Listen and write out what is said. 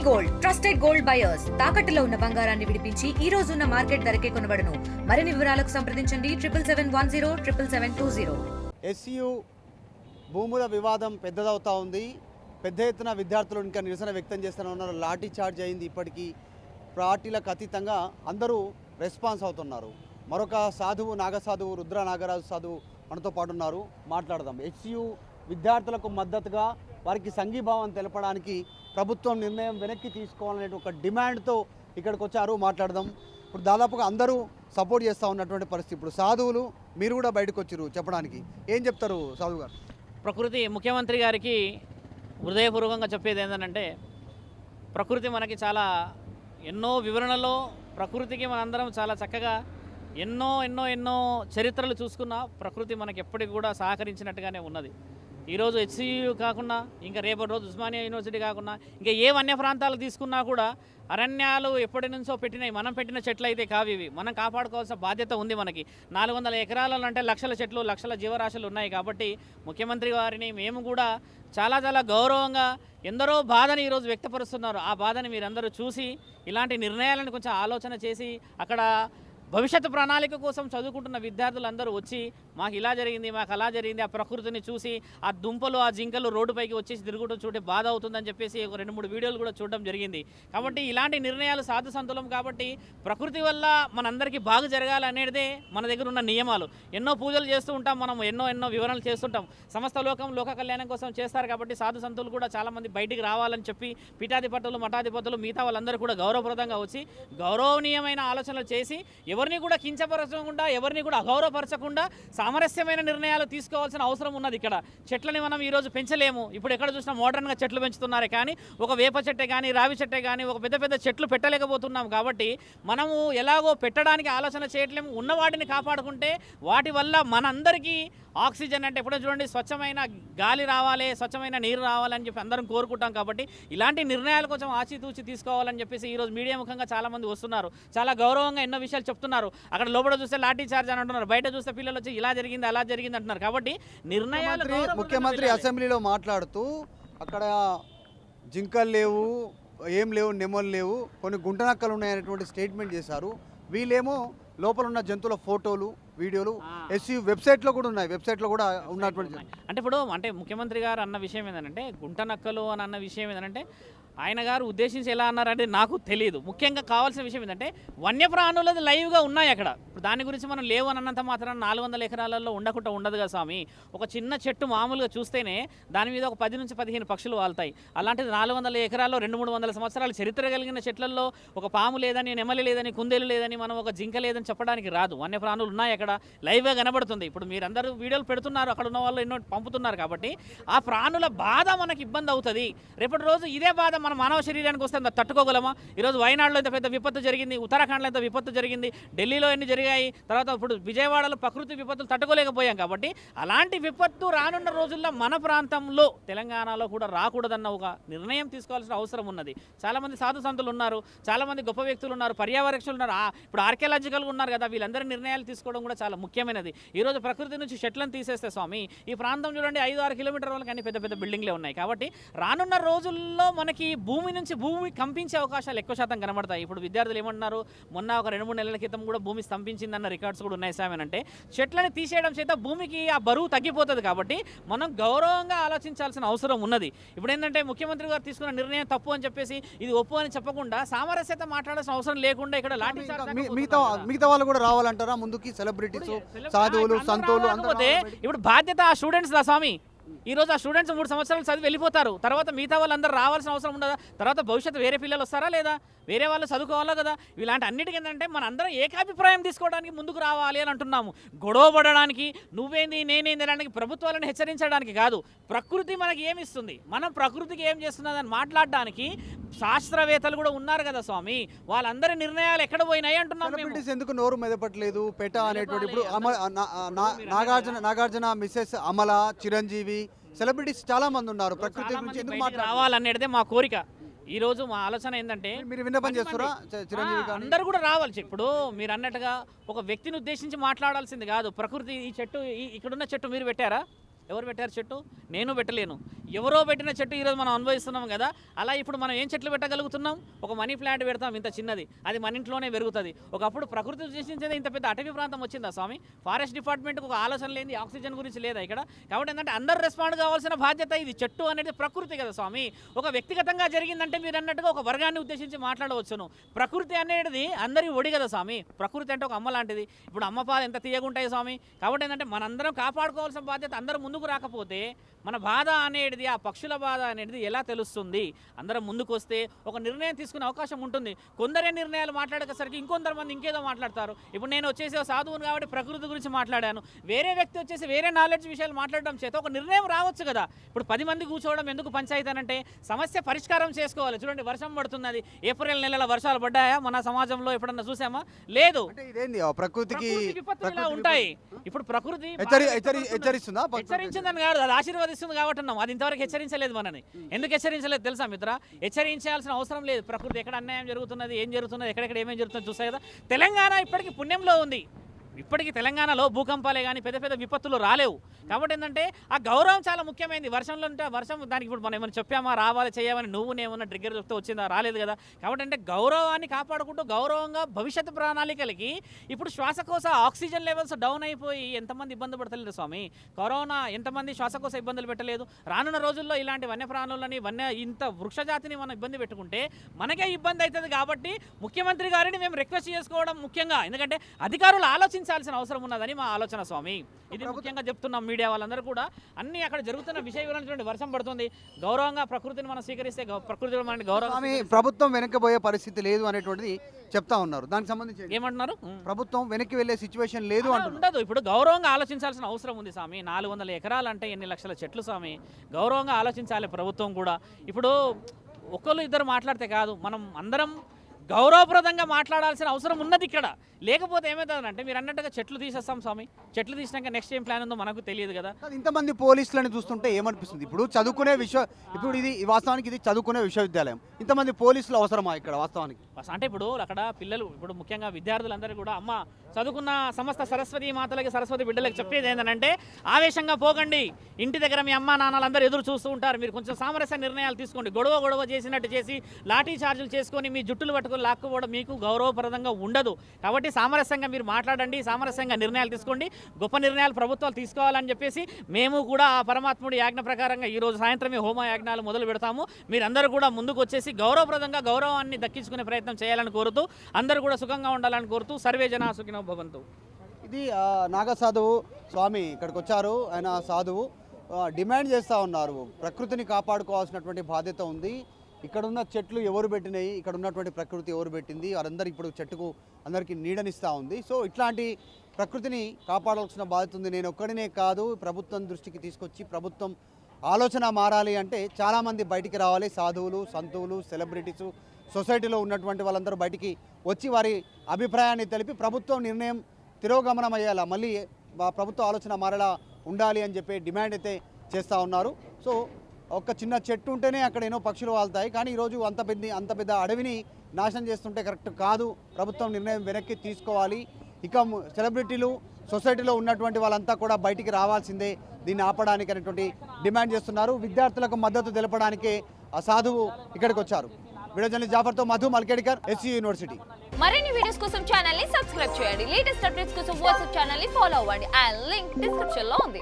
Gold trusted gold buyers తాకట్టులో ఉన్న బంగారాన్ని విడిపించి ఈ రోజు ఉన్న మార్కెట్ ధరకే కొనబడును. మరిన్ని వివరాలకు సంప్రదించండి 77107720. ఎస్యు భూముల వివాదం పెద్దదవుతా ఉంది. పెద్ద ఎత్తున విద్యార్థులు ఇంకా నిరసన వ్యక్తం చేస్తూనే ఉన్నారు. లాఠీ చార్జ్ అయింది. ఇప్పటికీ పార్టీలకు అతీతంగా అందరూ రెస్పాన్స్ అవుతున్నారు. మరొక సాధువు నాగసాధువు రుద్ర నాగరాజు సాధువు మనతో పాటు ఉన్నారు. మాట్లాడదాం. ఎస్యు విద్యార్థులకు మద్దతుగా వారికి సంఘీభావం తెలపడానికి ప్రభుత్వం నిర్ణయం వెనక్కి తీసుకోవాలనే ఒక డిమాండ్తో ఇక్కడికి వచ్చారు. మాట్లాడదాం. ఇప్పుడు దాదాపుగా అందరూ సపోర్ట్ చేస్తూ ఉన్నటువంటి పరిస్థితి. ఇప్పుడు సాధువులు మీరు కూడా బయటకు వచ్చారు చెప్పడానికి. ఏం చెప్తారు సాధువు గారు? ప్రకృతి ముఖ్యమంత్రి గారికి హృదయపూర్వకంగా చెప్పేది ఏంటంటే, ప్రకృతి మనకి చాలా ఎన్నో వివరణలో ప్రకృతికి మనందరం చాలా చక్కగా ఎన్నో ఎన్నో ఎన్నో చరిత్రలు చూసుకున్న ప్రకృతి మనకి ఎప్పటికి కూడా సహకరించినట్టుగానే ఉన్నది. ఈరోజు హెచ్సియు కాకుండా ఇంకా రేపటి రోజు ఉస్మానియా యూనివర్సిటీ కాకుండా ఇంకా ఏ వన్య ప్రాంతాలు తీసుకున్నా కూడా అరణ్యాలు ఎప్పటి నుంచో పెట్టినాయి. మనం పెట్టిన చెట్లు అయితే కావు ఇవి. మనం కాపాడుకోవాల్సిన బాధ్యత ఉంది మనకి. 400 ఎకరాలలో అంటే లక్షల చెట్లు లక్షల జీవరాశులు ఉన్నాయి. కాబట్టి ముఖ్యమంత్రి గారిని మేము కూడా చాలా చాలా గౌరవంగా ఎందరో బాధని ఈరోజు వ్యక్తపరుస్తున్నారు. ఆ బాధని మీరందరూ చూసి ఇలాంటి నిర్ణయాలను కొంచెం ఆలోచన చేసి అక్కడ భవిష్యత్తు ప్రణాళిక కోసం చదువుకుంటున్న విద్యార్థులందరూ వచ్చి మాకు ఇలా జరిగింది, మాకు అలా జరిగింది, ఆ ప్రకృతిని చూసి ఆ దుంపలు ఆ జింకలు రోడ్డుపైకి వచ్చేసి తిరుగుతూ చూడే బాధ అవుతుందని చెప్పేసి ఒక 2-3 వీడియోలు కూడా చూడడం జరిగింది. కాబట్టి ఇలాంటి నిర్ణయాలు సాధు సంతులం. కాబట్టి ప్రకృతి వల్ల మనందరికీ బాగా జరగాలనేదే మన దగ్గర ఉన్న నియమాలు. ఎన్నో పూజలు చేస్తూ ఉంటాం, మనం ఎన్నో వివరణలు చేస్తుంటాం. సమస్త లోక కళ్యాణం కోసం చేస్తారు. కాబట్టి సాధు సంతులు కూడా చాలామంది బయటికి రావాలని చెప్పి పీఠాధిపతులు మఠాధిపతులు మిగతా వాళ్ళందరూ కూడా గౌరవప్రదంగా వచ్చి గౌరవనీయమైన ఆలోచనలు చేసి ఎవరిని కూడా కించపరచకుండా ఎవరిని కూడా అగౌరవపరచకుండా సామరస్యమైన నిర్ణయాలు తీసుకోవాల్సిన అవసరం ఉన్నది. ఇక్కడ చెట్లని మనం ఈరోజు పెంచలేము. ఇప్పుడు ఎక్కడ చూసినా మోడర్న్గా చెట్లు పెంచుతున్నారే కానీ ఒక వేప చెట్టే కానీ రావి చెట్టే కానీ ఒక పెద్ద చెట్లు పెట్టలేకపోతున్నాం. కాబట్టి మనము ఎలాగో పెట్టడానికి ఆలోచన చేయట్లేము. ఉన్న వాటిని కాపాడుకుంటే వాటి వల్ల మనందరికీ ఆక్సిజన్ అంటే ఎప్పుడో చూడండి స్వచ్ఛమైన గాలి రావాలి, స్వచ్ఛమైన నీరు రావాలని చెప్పి అందరం కోరుకుంటాం. కాబట్టి ఇలాంటి నిర్ణయాలు కొంచెం ఆచితూచి తీసుకోవాలని చెప్పేసి ఈరోజు మీడియా ముఖంగా చాలామంది వస్తున్నారు. చాలా గౌరవంగా ఎన్నో విషయాలు చెప్తున్నారు. అక్కడ లోపల చూస్తే లాఠీ చార్జ్ అని అంటున్నారు, బయట చూస్తే పిల్లలు వచ్చి ఇలా జరిగింది అలా జరిగింది అంటున్నారు. కాబట్టి నిర్ణయాలు ముఖ్యమంత్రి అసెంబ్లీలో మాట్లాడుతూ అక్కడ జింకలు లేవు, ఏం లేవు, నెమలు లేవు, కొన్ని గుంటనక్కలు ఉన్నాయనేటువంటి స్టేట్మెంట్ చేశారు. వీళ్ళేమో లోపల ఉన్న జంతువుల ఫోటోలు వీడియోలు ఎస్యూ వెబ్సైట్లో కూడా ఉన్నాయి. వెబ్సైట్లో కూడా ఉన్నటువంటి అంటే ఇప్పుడు అంటే ముఖ్యమంత్రి గారు అన్న విషయం ఏంటంటే గుంటనక్కలు అని అన్న విషయం ఏంటంటే ఆయన గారు ఉద్దేశించి ఎలా అన్నారంటే నాకు తెలియదు. ముఖ్యంగా కావాల్సిన విషయం ఏంటంటే వన్యప్రాణులది లైవ్గా ఉన్నాయి అక్కడ. ఇప్పుడు దాని గురించి మనం లేవు అని అన్నంత మాత్రం 400 ఎకరాలలో ఉండకుండా ఉండదు కదా స్వామి. ఒక చిన్న చెట్టు మామూలుగా చూస్తేనే దాని మీద ఒక 10 నుంచి 15 పక్షులు వాళ్తాయి. అలాంటిది 400 ఎకరాల్లో 200-300 సంవత్సరాలు చరిత్ర కలిగిన చెట్లలో ఒక పాము లేదని, నెమలి లేదని, కుందేలు లేదని, మనం ఒక జింక లేదని చెప్పడానికి రాదు. వన్యప్రాణులు ఉన్నాయి అక్కడ, లైవ్గా కనబడుతుంది. ఇప్పుడు మీరందరూ వీడియోలు పెడుతున్నారు, అక్కడ ఉన్న వాళ్ళు ఎన్నో పంపుతున్నారు. కాబట్టి ఆ ప్రాణుల బాధ మనకి ఇబ్బంది అవుతుంది. రేపటి రోజు ఇదే బాధ మన మానవ శరీరానికి వస్తే తట్టుకోగలమా? ఈరోజు వయనాడులో ఇంత పెద్ద విపత్తు జరిగింది, ఉత్తరాఖండ్లో ఇంత విపత్తు జరిగింది, ఢిల్లీలో ఎన్ని జరిగాయి, తర్వాత ఇప్పుడు విజయవాడలో ప్రకృతి విపత్తులు తట్టుకోలేకపోయాం. కాబట్టి అలాంటి విపత్తు రానున్న రోజుల్లో మన ప్రాంతంలో తెలంగాణలో కూడా రాకూడదన్న ఒక నిర్ణయం తీసుకోవాల్సిన అవసరం ఉన్నది. చాలామంది సాధు సంతులు ఉన్నారు, చాలామంది గొప్ప వ్యక్తులు ఉన్నారు, పర్యావరక్షకులు ఉన్నారు, ఇప్పుడు ఆర్కియాలజికల్గా ఉన్నారు కదా. వీళ్ళందరూ నిర్ణయాలు తీసుకోవడం కూడా చాలా ముఖ్యమైనది. ఈరోజు ప్రకృతి నుంచి చెట్లను తీసేస్తే స్వామి ఈ ప్రాంతం చూడండి 5-6 కిలోమీటర్ల వరకు అన్ని పెద్ద బిల్డింగ్లే ఉన్నాయి. కాబట్టి రానున్న రోజుల్లో మనకి భూమి నుంచి భూమి కంపించే అవకాశాలు ఎక్కువ శాతం కనబడతాయి. ఇప్పుడు విద్యార్థులు ఏమంటున్నారు, మొన్న ఒక 2-3 నెలల క్రితం కూడా భూమి స్తంభించిందన్న రికార్డ్స్ కూడా ఉన్నాయి సార్. అంటే చెట్లను తీసేయడం చేత భూమికి ఆ బరువు తగ్గిపోతుంది. కాబట్టి మనం గౌరవంగా ఆలోచించాల్సిన అవసరం ఉన్నది. ఇప్పుడు ఏంటంటే ముఖ్యమంత్రి గారు తీసుకున్న నిర్ణయం తప్పు అని చెప్పేసి ఇది ఒప్పు అని చెప్పకుండా సామరస్యత మాట్లాడాల్సిన అవసరం లేకుండా ఇక్కడ లాఠీ మిగతా వాళ్ళు కూడా రావాలంటారా ముందుకి? సెలబ్రిటీస్, సాధువులు, సంతులు ఇప్పుడు బాధ్యత ఆ స్టూడెంట్స్ దా స్వామి. ఈరోజు ఆ స్టూడెంట్స్ 3 సంవత్సరాలు చదివి వెళ్ళిపోతారు. తర్వాత మిగతా వాళ్ళందరూ రావాల్సిన అవసరం ఉండదా? తర్వాత భవిష్యత్తు వేరే పిల్లలు వస్తారా లేదా? వేరే వాళ్ళు చదువుకోవాలా కదా? ఇలాంటి అన్నిటికీ ఏంటంటే మన అందరం ఏకాభిప్రాయం తీసుకోవడానికి ముందుకు రావాలి అని అంటున్నాము. గొడవ పడడానికి నువ్వేంది నేనేంది అనడానికి, ప్రభుత్వాలను హెచ్చరించడానికి కాదు. ప్రకృతి మనకి ఏమి ఇస్తుంది, మనం ప్రకృతికి ఏం చేస్తున్నదని మాట్లాడడానికి శాస్త్రవేత్తలు కూడా ఉన్నారు కదా స్వామి. వాళ్ళందరి నిర్ణయాలు ఎక్కడ పోయినాయి అంటున్నాం. ఎందుకు నోరు మెదపట్లేదు? పెట అనేటువంటి ఇప్పుడు నాగార్జున మిస్సెస్ అమల, చిరంజీవి సెలబ్రిటీస్ చాలా మంది ఉన్నారు. ప్రకృతి గురించి ఎందుకు రావాలనేదే మా కోరిక. ఈ రోజు మా ఆలోచన ఏంటంటే మీరు విన్నపం చేస్తారా? అందరూ కూడా రావాలి. ఇప్పుడు మీరు అన్నట్టుగా ఒక వ్యక్తిని ఉద్దేశించి మాట్లాడాల్సింది కాదు. ప్రకృతి ఈ చెట్టు ఇక్కడున్న చెట్టు మీరు పెట్టారా? ఎవరు పెట్టారు చెట్టు? నేను పెట్టలేను. ఎవరో పెట్టిన చెట్టు ఈరోజు మనం అనుభవిస్తున్నాం కదా. అలా ఇప్పుడు మనం ఏం చెట్లు పెట్టగలుగుతున్నాం? ఒక మనీ ప్లాంట్ పెడతాం, ఇంత చిన్నది, అది మన ఇంట్లోనే పెరుగుతుంది. ఒకప్పుడు ప్రకృతి సృష్టించేది ఇంత పెద్ద అటవీ ప్రాంతం వచ్చిందా స్వామి? ఫారెస్ట్ డిపార్ట్మెంట్కి ఒక ఆలోచన లేని, ఆక్సిజన్ గురించి లేదా ఇక్కడ? కాబట్టి ఏంటంటే అందరూ రెస్పాండ్ కావాల్సిన బాధ్యత ఇది. చెట్టు అనేది ప్రకృతి కదా స్వామి. ఒక వ్యక్తిగతంగా జరిగిందంటే మీరు అన్నట్టుగా ఒక వర్గాన్ని ఉద్దేశించి మాట్లాడవచ్చును. ప్రకృతి అనేది అందరి ఒడి కదా స్వామి. ప్రకృతి అంటే ఒక అమ్మ లాంటిది. ఇప్పుడు అమ్మ పాలు ఎంత తీయగుంటాయి స్వామి. కాబట్టి ఏంటంటే మనందరం కాపాడుకోవాల్సిన బాధ్యత. అందరం ముందుకు రాకపోతే మన బాధ అనేది, ఆ పక్షుల బాధ అనేది ఎలా తెలుస్తుంది? అందరం ముందుకు వస్తే ఒక నిర్ణయం తీసుకునే అవకాశం ఉంటుంది. కొందరే నిర్ణయాలు మాట్లాడేసరికి ఇంకొందరు మంది ఇంకేదో మాట్లాడతారు. ఇప్పుడు నేను వచ్చేసి సాధువును కాబట్టి ప్రకృతి గురించి మాట్లాడాను, వేరే వ్యక్తి వచ్చేసి వేరే నాలెడ్జ్ విషయాలు మాట్లాడడం చేత ఒక నిర్ణయం రావచ్చు కదా. ఇప్పుడు 10 మంది కూర్చోవడం ఎందుకు పంచాయతీ అంటే సమస్య పరిష్కారం చేసుకోవాలి. చూడండి, వర్షం పడుతున్నది, ఏప్రిల్ నెలలో వర్షాలు పడ్డాయా మన సమాజంలో? ఎప్పుడన్నా చూసామా? లేదు. అంటే ఇదేంది ప్రకృతికి విపత్తులు ఇలా ఉంటాయి. ఇప్పుడు ప్రకృతి హెచ్చరిస్తుందా? హెచ్చరించిందని కాదు, అది ఆశీర్వదిస్తుంది కాబట్టి ఉన్నాం. అది ఇంతవరకు హెచ్చరించలేదు మనని. ఎందుకు హెచ్చరించలేదు తెలుసా మిత్ర? హెచ్చరించాల్సిన అవసరం లేదు. ప్రకృతి ఎక్కడ అన్యాయం జరుగుతున్నది, ఏం జరుగుతున్నది, ఎక్కడెక్కడ ఏమేం జరుగుతుందో చూస్తాయి కదా. తెలంగాణ ఇప్పటికీ పుణ్యంలో ఉంది. ఇప్పటికీ తెలంగాణలో భూకంపాలే కానీ పెద్ద పెద్ద విపత్తులు రాలేవు. కాబట్టి ఏంటంటే ఆ గౌరవం చాలా ముఖ్యమైనది. వర్షంలో ఉంటే వర్షం దానికి ఇప్పుడు మనం ఏమైనా చెప్పామా, రావాలి చేయమని నువ్వు నేమన్నా ట్రిగ్గర్ చెప్తే వచ్చిందా? రాలేదు కదా. కాబట్టి అంటే గౌరవాన్ని కాపాడుకుంటూ గౌరవంగా భవిష్యత్తు ప్రణాళికలకి ఇప్పుడు శ్వాసకోశ ఆక్సిజన్ లెవెల్స్ డౌన్ అయిపోయి ఎంతమంది ఇబ్బంది పడతలేదు స్వామి. కరోనా ఎంతమంది శ్వాసకోశ ఇబ్బందులు పెట్టలేదు. రానున్న రోజుల్లో ఇలాంటి వన్యప్రాణులని ఇంత వృక్షజాతిని మనం ఇబ్బంది పెట్టుకుంటే మనకే ఇబ్బంది అవుతుంది. కాబట్టి ముఖ్యమంత్రి గారిని మేము రిక్వెస్ట్ చేసుకోవడం ముఖ్యంగా, ఎందుకంటే అధికారులు ఆలోచించాల్సిన అవసరం ఉన్నదని మా ఆలోచన స్వామి. ఇది ముఖ్యంగా చెప్తున్నాం మీడియా వాళ్ళందరూ కూడా. అన్ని అక్కడ జరుగుతున్న విషయ వివరణ చూడండి. వర్షం పడుతుంది, గౌరవంగా ప్రకృతిని మనం స్వీకరిస్తే ప్రకృతి మన గౌరవం. ప్రభుత్వం వెనక్కిపోయే పరిస్థితి లేదు అనేటువంటిది చెప్తా ఉన్నారు. దానికి సంబంధించి ఏమంటున్నారు? ప్రభుత్వం వెనక్కి వెళ్ళే సిచ్యువేషన్ లేదు అంటున్నారు. ఉండదు. ఇప్పుడు గౌరవంగా ఆలోచించాల్సిన అవసరం ఉంది స్వామి. 400 ఎకరాలు అంటే ఎన్ని లక్షల చెట్లు స్వామి. గౌరవంగా ఆలోచించాలి ప్రభుత్వం కూడా. ఇప్పుడు ఒకళ్ళు ఇద్దరు మాట్లాడితే కాదు, మనం అందరం గౌరవప్రదంగా మాట్లాడాల్సిన అవసరం ఉన్నది ఇక్కడ. లేకపోతే ఏమవుతుందంటే మీరు అన్నట్టుగా చెట్లు తీసేస్తాం స్వామి. చెట్లు తీసినాక నెక్స్ట్ ఏం ప్లాన్ ఉందో మనకు తెలియదు కదా. ఇంతమంది పోలీసులను చూస్తుంటే ఏమనిపిస్తుంది? ఇప్పుడు చదువుకునే ఇప్పుడు ఇది వాస్తవానికి ఇది చదువుకునే విశ్వవిద్యాలయం, ఇంతమంది పోలీసులు అవసరమా ఇక్కడ వాస్తవానికి? అంటే ఇప్పుడు అక్కడ పిల్లలు, ఇప్పుడు ముఖ్యంగా విద్యార్థులందరూ కూడా అమ్మ చదువుకున్న సమస్త సరస్వతి మాతలకి, సరస్వతి బిడ్డలకి చెప్పేది ఏంటంటే ఆవేశంగా పోకండి. ఇంటి దగ్గర మీ అమ్మ నాన్నలందరూ ఎదురు చూస్తూ ఉంటారు. మీరు కొంచెం సామరస్య నిర్ణయాలు తీసుకోండి. గొడవ చేసినట్టు చేసి లాఠీ చార్జీలు చేసుకొని మీ జుట్టులు పట్టుకొని లాక్కుపోవడం మీకు గౌరవప్రదంగా ఉండదు. కాబట్టి సామరస్యంగా మీరు మాట్లాడండి, సామరస్యంగా నిర్ణయాలు తీసుకోండి. గొప్ప నిర్ణయాలు ప్రభుత్వాలు తీసుకోవాలని చెప్పేసి మేము కూడా ఆ పరమాత్ముడి యాజ్ఞ ప్రకారంగా ఈరోజు సాయంత్రమే హోమ యాజ్ఞాలు మొదలు పెడతాము. మీరందరూ కూడా ముందుకు వచ్చేసి గౌరవప్రదంగా గౌరవాన్ని దక్కించుకునే ప్రయత్నం చేయాలని కోరుతూ, అందరూ కూడా సుఖంగా ఉండాలని కోరుతూ, సర్వే జనా సుఖినో భవంతు. ఇది నాగ సాధువు స్వామి ఇక్కడికి వచ్చారు. ఆయన సాధువు డిమాండ్ చేస్తూ ఉన్నారు, ప్రకృతిని కాపాడుకోవాల్సినటువంటి బాధ్యత ఉంది. ఇక్కడ ఉన్న చెట్లు ఎవరు పెట్టినాయి, ఇక్కడ ఉన్నటువంటి ప్రకృతి ఎవరు పెట్టింది, వారందరూ ఇప్పుడు చెట్టుకు అందరికీ నీడనిస్తూ ఉంది. సో ఇట్లాంటి ప్రకృతిని కాపాడాల్సిన బాధ్యత ఉంది. నేను ఒక్కడినే కాదు, ప్రభుత్వం దృష్టికి తీసుకొచ్చి ప్రభుత్వం ఆలోచన మారాలి అంటే చాలామంది బయటికి రావాలి. సాధువులు, సంతువులు, సెలబ్రిటీసు, సొసైటీలో ఉన్నటువంటి వాళ్ళందరూ బయటికి వచ్చి వారి అభిప్రాయాన్ని తెలిపి ప్రభుత్వం నిర్ణయం తిరోగమనం అయ్యేలా, మళ్ళీ ప్రభుత్వ ఆలోచన మారేలా ఉండాలి అని చెప్పి డిమాండ్ అయితే చేస్తూ ఉన్నారు. సో ఒక చిన్న చెట్టు ఉంటేనే అక్కడ ఎన్నో పక్షులు వాళ్తాయి, కానీ ఈరోజు అంత పెద్ద అడవిని నాశనం చేస్తుంటే కరెక్ట్ కాదు. ప్రభుత్వం నిర్ణయం వెనక్కి తీసుకోవాలి. ఇక సెలబ్రిటీలు, సొసైటీలో ఉన్నటువంటి వాళ్ళంతా కూడా బయటికి రావాల్సిందే దీన్ని ఆపడానికి అనేటువంటి డిమాండ్ చేస్తున్నారు. విద్యార్థులకు మద్దతు తెలపడానికే ఆ సాధువు ఇక్కడికి వచ్చారు. వీడియో జర్నలిస్ట్ జాఫర్తో మధు, మల్కేడ్కర్, SU యూనివర్సిటీ. మరిన్ని వీడియోస్ కోసం ఛానల్ ని సబ్స్క్రైబ్ చేయండి. లేటెస్ట్ అప్డేట్స్ కోసం వాట్సాప్ ఛానల్ ని ఫాలో అవ్వండి. ఆ లింక్ డిస్క్రిప్షన్ లో ఉంది.